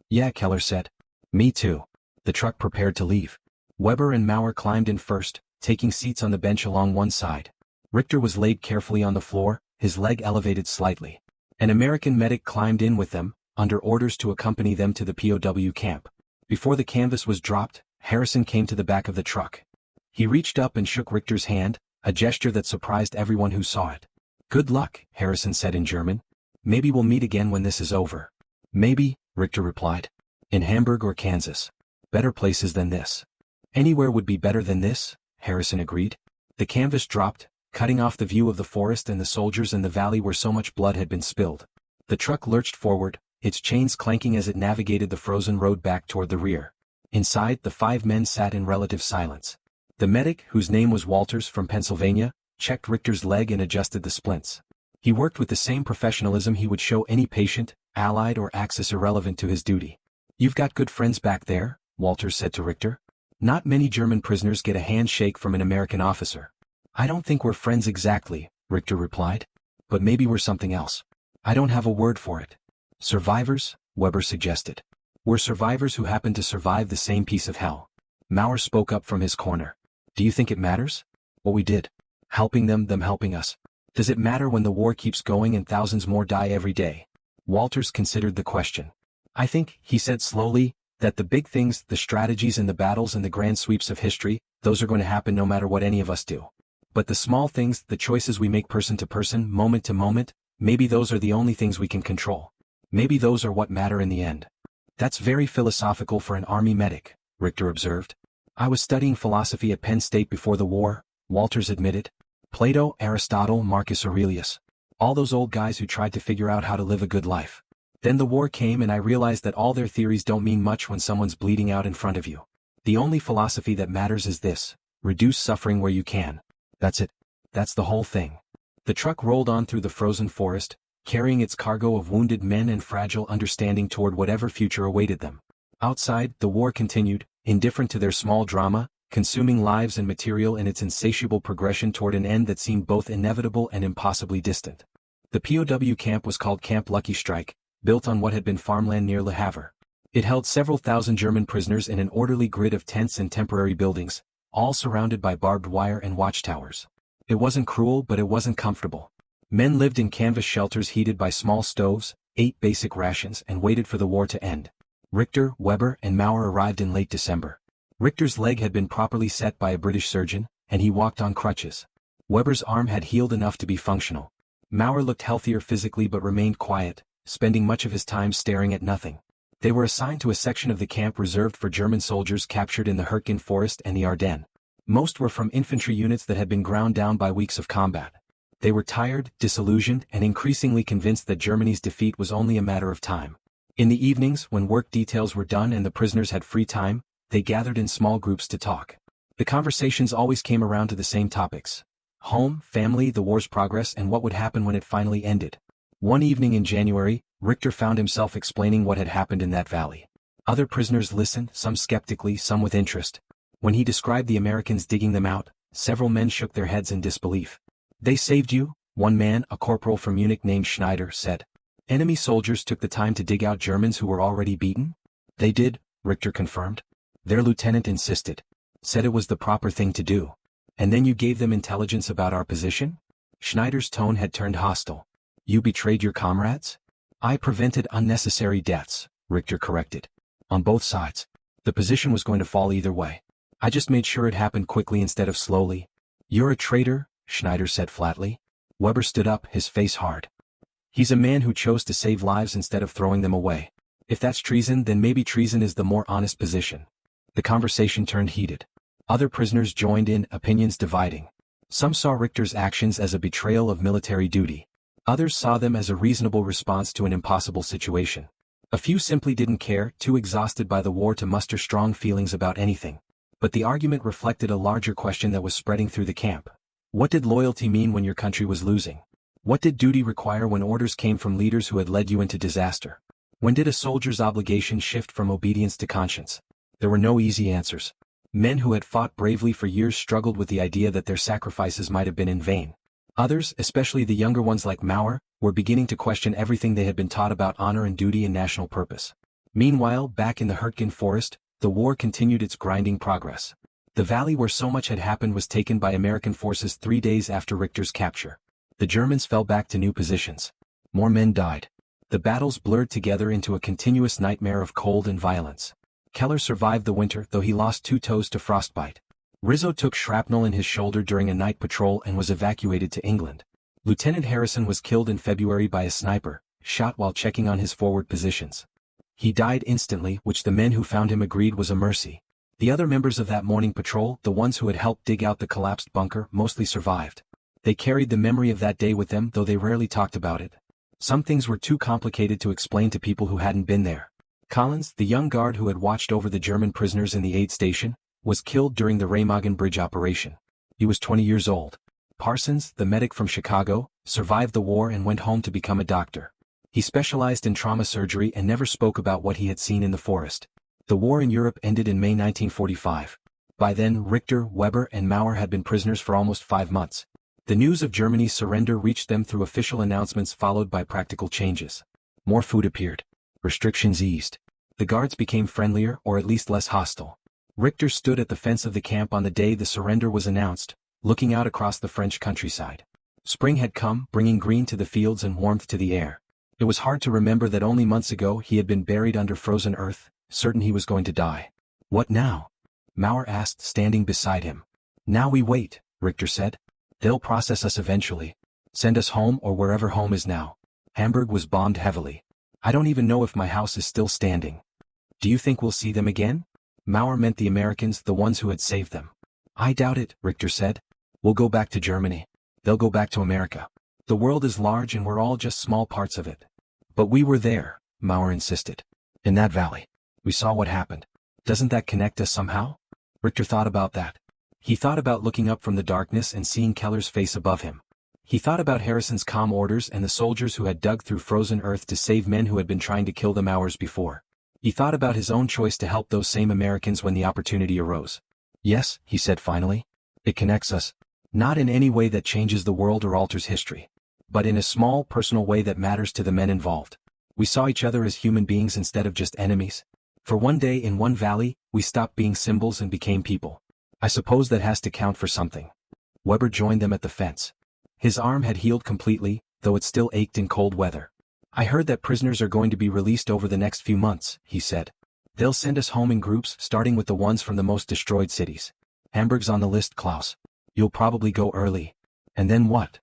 "Yeah," Keller said. "Me too." The truck prepared to leave. Weber and Maurer climbed in first, taking seats on the bench along one side. Richter was laid carefully on the floor, his leg elevated slightly. An American medic climbed in with them, under orders to accompany them to the POW camp. Before the canvas was dropped, Harrison came to the back of the truck. He reached up and shook Richter's hand, a gesture that surprised everyone who saw it. "Good luck," Harrison said in German. "Maybe we'll meet again when this is over." "Maybe," Richter replied. "In Hamburg or Kansas. Better places than this." "Anywhere would be better than this," Harrison agreed. The canvas dropped, cutting off the view of the forest and the soldiers and the valley where so much blood had been spilled. The truck lurched forward, its chains clanking as it navigated the frozen road back toward the rear. Inside, the 5 men sat in relative silence. The medic, whose name was Walters from Pennsylvania, checked Richter's leg and adjusted the splints. He worked with the same professionalism he would show any patient, allied or axis irrelevant to his duty. "You've got good friends back there," Walters said to Richter. "Not many German prisoners get a handshake from an American officer." "I don't think we're friends exactly," Richter replied. "But maybe we're something else. I don't have a word for it." "Survivors?" Weber suggested. "We're survivors who happen to survive the same piece of hell." Maurer spoke up from his corner. "Do you think it matters? What we did? Helping them helping us. Does it matter when the war keeps going and thousands more die every day?" Walters considered the question. "I think," he said slowly, "that the big things, the strategies and the battles and the grand sweeps of history, those are going to happen no matter what any of us do. But the small things, the choices we make person to person, moment to moment, Maybe those are the only things we can control. Maybe those are what matter in the end. That's very philosophical for an army medic, Richter observed. I was studying philosophy at Penn State before the war, Walters admitted. Plato, Aristotle, Marcus Aurelius. All those old guys who tried to figure out how to live a good life. Then the war came and I realized that all their theories don't mean much when someone's bleeding out in front of you. The only philosophy that matters is this: reduce suffering where you can. That's it. That's the whole thing. The truck rolled on through the frozen forest, carrying its cargo of wounded men and fragile understanding toward whatever future awaited them. Outside, the war continued, indifferent to their small drama, consuming lives and material in its insatiable progression toward an end that seemed both inevitable and impossibly distant. The POW camp was called Camp Lucky Strike, built on what had been farmland near Le Havre. It held several thousand German prisoners in an orderly grid of tents and temporary buildings, all surrounded by barbed wire and watchtowers. It wasn't cruel, but it wasn't comfortable. Men lived in canvas shelters heated by small stoves, ate basic rations, and waited for the war to end. Richter, Weber, and Maurer arrived in late December. Richter's leg had been properly set by a British surgeon, and he walked on crutches. Weber's arm had healed enough to be functional. Maurer looked healthier physically but remained quiet, spending much of his time staring at nothing. They were assigned to a section of the camp reserved for German soldiers captured in the Hürtgen Forest and the Ardennes. Most were from infantry units that had been ground down by weeks of combat. They were tired, disillusioned, and increasingly convinced that Germany's defeat was only a matter of time. In the evenings, when work details were done and the prisoners had free time, they gathered in small groups to talk. The conversations always came around to the same topics: home, family, the war's progress, and what would happen when it finally ended. One evening in January, Richter found himself explaining what had happened in that valley. Other prisoners listened, some skeptically, some with interest. When he described the Americans digging them out, several men shook their heads in disbelief. "They saved you?" One man, a corporal from Munich named Schneider, said. "Enemy soldiers took the time to dig out Germans who were already beaten?" "They did," Richter confirmed. "Their lieutenant insisted. Said it was the proper thing to do." "And then you gave them intelligence about our position?" Schneider's tone had turned hostile. "You betrayed your comrades?" "I prevented unnecessary deaths," Richter corrected. "On both sides. The position was going to fall either way. I just made sure it happened quickly instead of slowly." "You're a traitor," Schneider said flatly. Weber stood up, his face hard. "He's a man who chose to save lives instead of throwing them away. If that's treason, then maybe treason is the more honest position." The conversation turned heated. Other prisoners joined in, opinions dividing. Some saw Richter's actions as a betrayal of military duty. Others saw them as a reasonable response to an impossible situation. A few simply didn't care, too exhausted by the war to muster strong feelings about anything. But the argument reflected a larger question that was spreading through the camp. What did loyalty mean when your country was losing? What did duty require when orders came from leaders who had led you into disaster? When did a soldier's obligation shift from obedience to conscience? There were no easy answers. Men who had fought bravely for years struggled with the idea that their sacrifices might have been in vain. Others, especially the younger ones like Maurer, were beginning to question everything they had been taught about honor and duty and national purpose. Meanwhile, back in the Hürtgen Forest, the war continued its grinding progress. The valley where so much had happened was taken by American forces 3 days after Richter's capture. The Germans fell back to new positions. More men died. The battles blurred together into a continuous nightmare of cold and violence. Keller survived the winter, though he lost 2 toes to frostbite. Rizzo took shrapnel in his shoulder during a night patrol and was evacuated to England. Lieutenant Harrison was killed in February by a sniper, shot while checking on his forward positions. He died instantly, which the men who found him agreed was a mercy. The other members of that morning patrol, the ones who had helped dig out the collapsed bunker, mostly survived. They carried the memory of that day with them, though they rarely talked about it. Some things were too complicated to explain to people who hadn't been there. Collins, the young guard who had watched over the German prisoners in the aid station, was killed during the Remagen Bridge operation. He was 20 years old. Parsons, the medic from Chicago, survived the war and went home to become a doctor. He specialized in trauma surgery and never spoke about what he had seen in the forest. The war in Europe ended in May 1945. By then, Richter, Weber, and Maurer had been prisoners for almost 5 months. The news of Germany's surrender reached them through official announcements followed by practical changes. More food appeared. Restrictions eased. The guards became friendlier, or at least less hostile. Richter stood at the fence of the camp on the day the surrender was announced, looking out across the French countryside. Spring had come, bringing green to the fields and warmth to the air. It was hard to remember that only months ago he had been buried under frozen earth, certain he was going to die. "What now?" Maurer asked, standing beside him. "Now we wait," Richter said. "They'll process us eventually. Send us home or wherever home is now. Hamburg was bombed heavily. I don't even know if my house is still standing. Do you think we'll see them again? Mauer meant the Americans, the ones who had saved them. I doubt it, Richter said. We'll go back to Germany. They'll go back to America. The world is large and we're all just small parts of it. But we were there, Mauer insisted. In that valley. We saw what happened. Doesn't that connect us somehow? Richter thought about that. He thought about looking up from the darkness and seeing Keller's face above him. He thought about Harrison's calm orders and the soldiers who had dug through frozen earth to save men who had been trying to kill them hours before. He thought about his own choice to help those same Americans when the opportunity arose. Yes, he said finally. It connects us. Not in any way that changes the world or alters history. But in a small, personal way that matters to the men involved. We saw each other as human beings instead of just enemies. For one day in one valley, we stopped being symbols and became people. I suppose that has to count for something. Weber joined them at the fence. His arm had healed completely, though it still ached in cold weather. I heard that prisoners are going to be released over the next few months, he said. They'll send us home in groups, starting with the ones from the most destroyed cities. Hamburg's on the list, Klaus. You'll probably go early. And then what?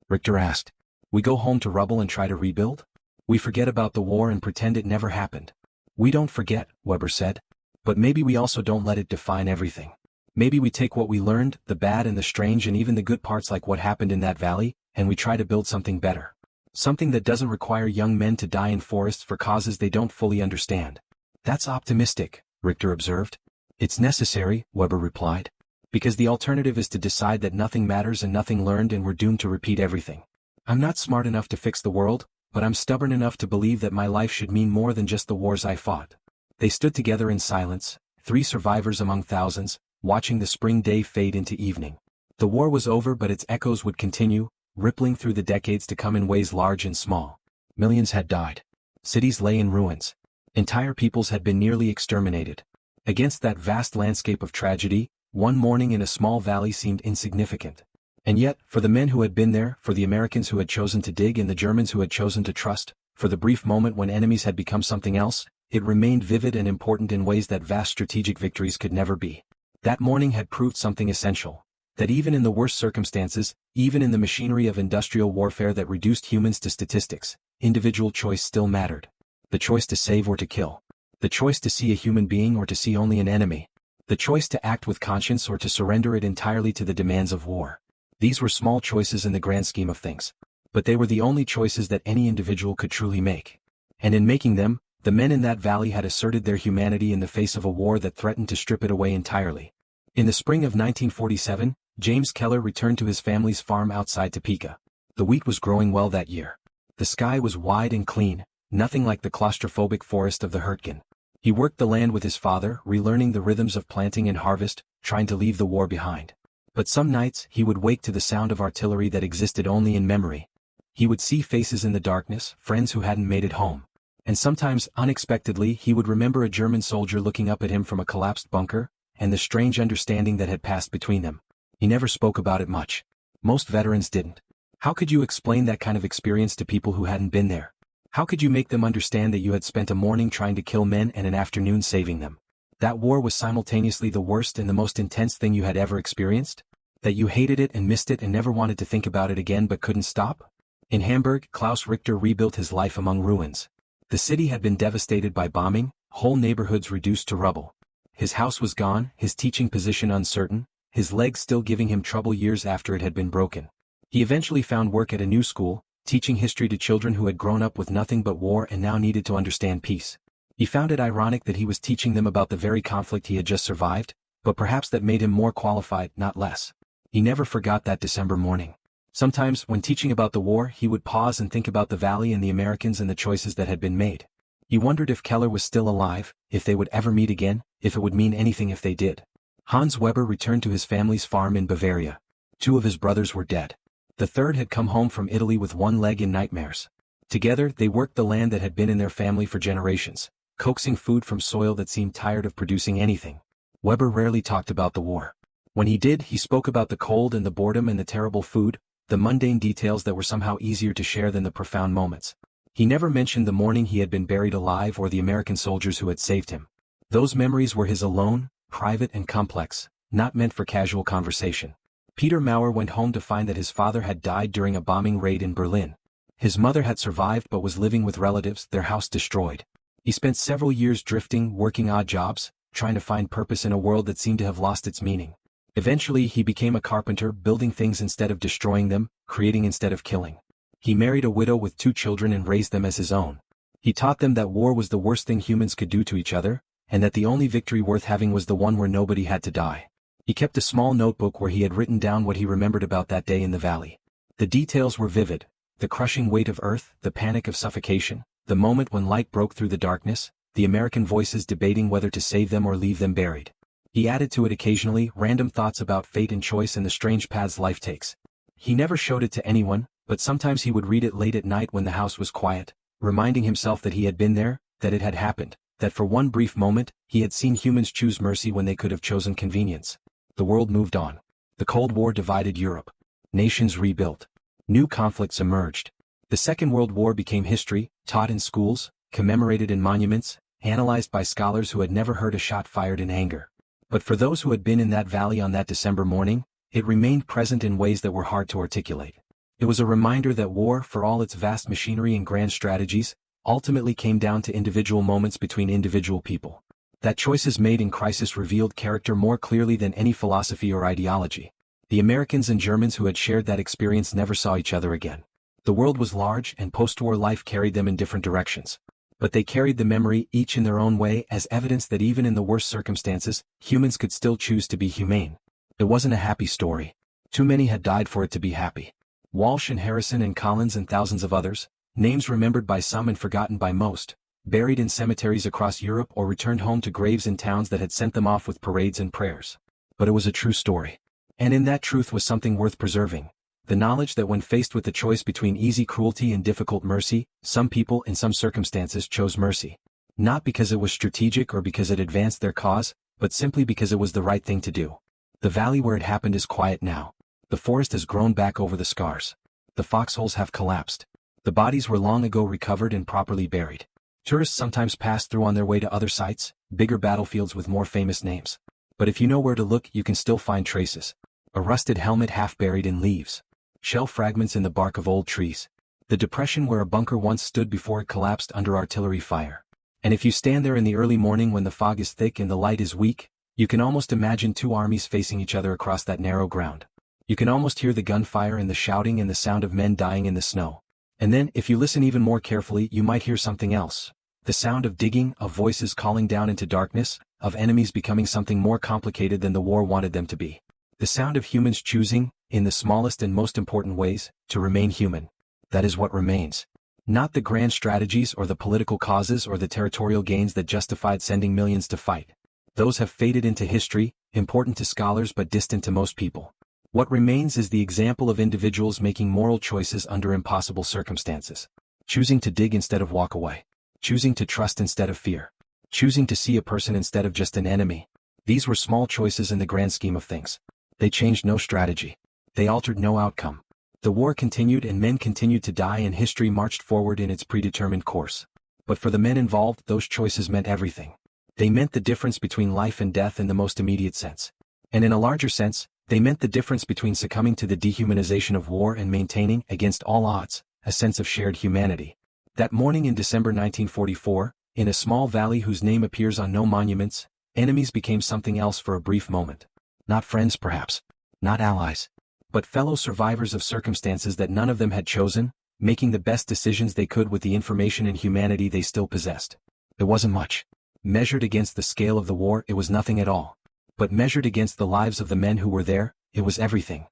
Richter asked. We go home to rubble and try to rebuild? We forget about the war and pretend it never happened. We don't forget, Weber said. But maybe we also don't let it define everything. Maybe we take what we learned, the bad and the strange and even the good parts like what happened in that valley, and we try to build something better. Something that doesn't require young men to die in forests for causes they don't fully understand. That's optimistic, Richter observed. It's necessary, Weber replied. Because the alternative is to decide that nothing matters and nothing learned and we're doomed to repeat everything. I'm not smart enough to fix the world, but I'm stubborn enough to believe that my life should mean more than just the wars I fought. They stood together in silence, 3 survivors among thousands, watching the spring day fade into evening. The war was over but its echoes would continue, rippling through the decades to come in ways large and small. Millions had died. Cities lay in ruins. Entire peoples had been nearly exterminated. Against that vast landscape of tragedy, one morning in a small valley seemed insignificant. And yet, for the men who had been there, for the Americans who had chosen to dig and the Germans who had chosen to trust, for the brief moment when enemies had become something else, it remained vivid and important in ways that vast strategic victories could never be. That morning had proved something essential. That even in the worst circumstances, even in the machinery of industrial warfare that reduced humans to statistics, individual choice still mattered. The choice to save or to kill. The choice to see a human being or to see only an enemy. The choice to act with conscience or to surrender it entirely to the demands of war. These were small choices in the grand scheme of things. But they were the only choices that any individual could truly make. And in making them, the men in that valley had asserted their humanity in the face of a war that threatened to strip it away entirely. In the spring of 1947, James Keller returned to his family's farm outside Topeka. The wheat was growing well that year. The sky was wide and clean, nothing like the claustrophobic forest of the Hürtgen. He worked the land with his father, relearning the rhythms of planting and harvest, trying to leave the war behind. But some nights he would wake to the sound of artillery that existed only in memory. He would see faces in the darkness, friends who hadn't made it home. And sometimes, unexpectedly, he would remember a German soldier looking up at him from a collapsed bunker, and the strange understanding that had passed between them. He never spoke about it much. Most veterans didn't. How could you explain that kind of experience to people who hadn't been there? How could you make them understand that you had spent a morning trying to kill men and an afternoon saving them? That war was simultaneously the worst and the most intense thing you had ever experienced? That you hated it and missed it and never wanted to think about it again but couldn't stop? In Hamburg, Klaus Richter rebuilt his life among ruins. The city had been devastated by bombing, whole neighborhoods reduced to rubble. His house was gone, his teaching position uncertain, his legs still giving him trouble years after it had been broken. He eventually found work at a new school, teaching history to children who had grown up with nothing but war and now needed to understand peace. He found it ironic that he was teaching them about the very conflict he had just survived, but perhaps that made him more qualified, not less. He never forgot that December morning. Sometimes, when teaching about the war, he would pause and think about the valley and the Americans and the choices that had been made. He wondered if Keller was still alive, if they would ever meet again, if it would mean anything if they did. Hans Weber returned to his family's farm in Bavaria. 2 of his brothers were dead. The third had come home from Italy with one leg in nightmares. Together, they worked the land that had been in their family for generations, coaxing food from soil that seemed tired of producing anything. Weber rarely talked about the war. When he did, he spoke about the cold and the boredom and the terrible food, the mundane details that were somehow easier to share than the profound moments. He never mentioned the morning he had been buried alive or the American soldiers who had saved him. Those memories were his alone, private and complex, not meant for casual conversation. Peter Maurer went home to find that his father had died during a bombing raid in Berlin. His mother had survived but was living with relatives, their house destroyed. He spent several years drifting, working odd jobs, trying to find purpose in a world that seemed to have lost its meaning. Eventually he became a carpenter, building things instead of destroying them, creating instead of killing. He married a widow with 2 children and raised them as his own. He taught them that war was the worst thing humans could do to each other, and that the only victory worth having was the one where nobody had to die. He kept a small notebook where he had written down what he remembered about that day in the valley. The details were vivid: the crushing weight of earth, the panic of suffocation, the moment when light broke through the darkness, the American voices debating whether to save them or leave them buried. He added to it occasionally random thoughts about fate and choice and the strange paths life takes. He never showed it to anyone, but sometimes he would read it late at night when the house was quiet, reminding himself that he had been there, that it had happened, that for one brief moment, he had seen humans choose mercy when they could have chosen convenience. The world moved on. The Cold War divided Europe. Nations rebuilt. New conflicts emerged. The Second World War became history, taught in schools, commemorated in monuments, analyzed by scholars who had never heard a shot fired in anger. But for those who had been in that valley on that December morning, it remained present in ways that were hard to articulate. It was a reminder that war, for all its vast machinery and grand strategies, ultimately came down to individual moments between individual people. That choices made in crisis revealed character more clearly than any philosophy or ideology. The Americans and Germans who had shared that experience never saw each other again. The world was large and post-war life carried them in different directions. But they carried the memory, each in their own way, as evidence that even in the worst circumstances, humans could still choose to be humane. It wasn't a happy story. Too many had died for it to be happy. Walsh and Harrison and Collins and thousands of others, names remembered by some and forgotten by most, buried in cemeteries across Europe or returned home to graves in towns that had sent them off with parades and prayers. But it was a true story. And in that truth was something worth preserving. The knowledge that when faced with the choice between easy cruelty and difficult mercy, some people in some circumstances chose mercy. Not because it was strategic or because it advanced their cause, but simply because it was the right thing to do. The valley where it happened is quiet now. The forest has grown back over the scars. The foxholes have collapsed. The bodies were long ago recovered and properly buried. Tourists sometimes pass through on their way to other sites, bigger battlefields with more famous names. But if you know where to look, you can still find traces. A rusted helmet half buried in leaves. Shell fragments in the bark of old trees. The depression where a bunker once stood before it collapsed under artillery fire. And if you stand there in the early morning when the fog is thick and the light is weak, you can almost imagine 2 armies facing each other across that narrow ground. You can almost hear the gunfire and the shouting and the sound of men dying in the snow. And then, if you listen even more carefully, you might hear something else. The sound of digging, of voices calling down into darkness, of enemies becoming something more complicated than the war wanted them to be. The sound of humans choosing, in the smallest and most important ways, to remain human. That is what remains. Not the grand strategies or the political causes or the territorial gains that justified sending millions to fight. Those have faded into history, important to scholars but distant to most people. What remains is the example of individuals making moral choices under impossible circumstances. Choosing to dig instead of walk away. Choosing to trust instead of fear. Choosing to see a person instead of just an enemy. These were small choices in the grand scheme of things. They changed no strategy. They altered no outcome. The war continued and men continued to die and history marched forward in its predetermined course. But for the men involved, those choices meant everything. They meant the difference between life and death in the most immediate sense. And in a larger sense, they meant the difference between succumbing to the dehumanization of war and maintaining, against all odds, a sense of shared humanity. That morning in December 1944, in a small valley whose name appears on no monuments, enemies became something else for a brief moment. Not friends perhaps. Not allies. But fellow survivors of circumstances that none of them had chosen, making the best decisions they could with the information and humanity they still possessed. It wasn't much. Measured against the scale of the war, it was nothing at all. But measured against the lives of the men who were there, it was everything.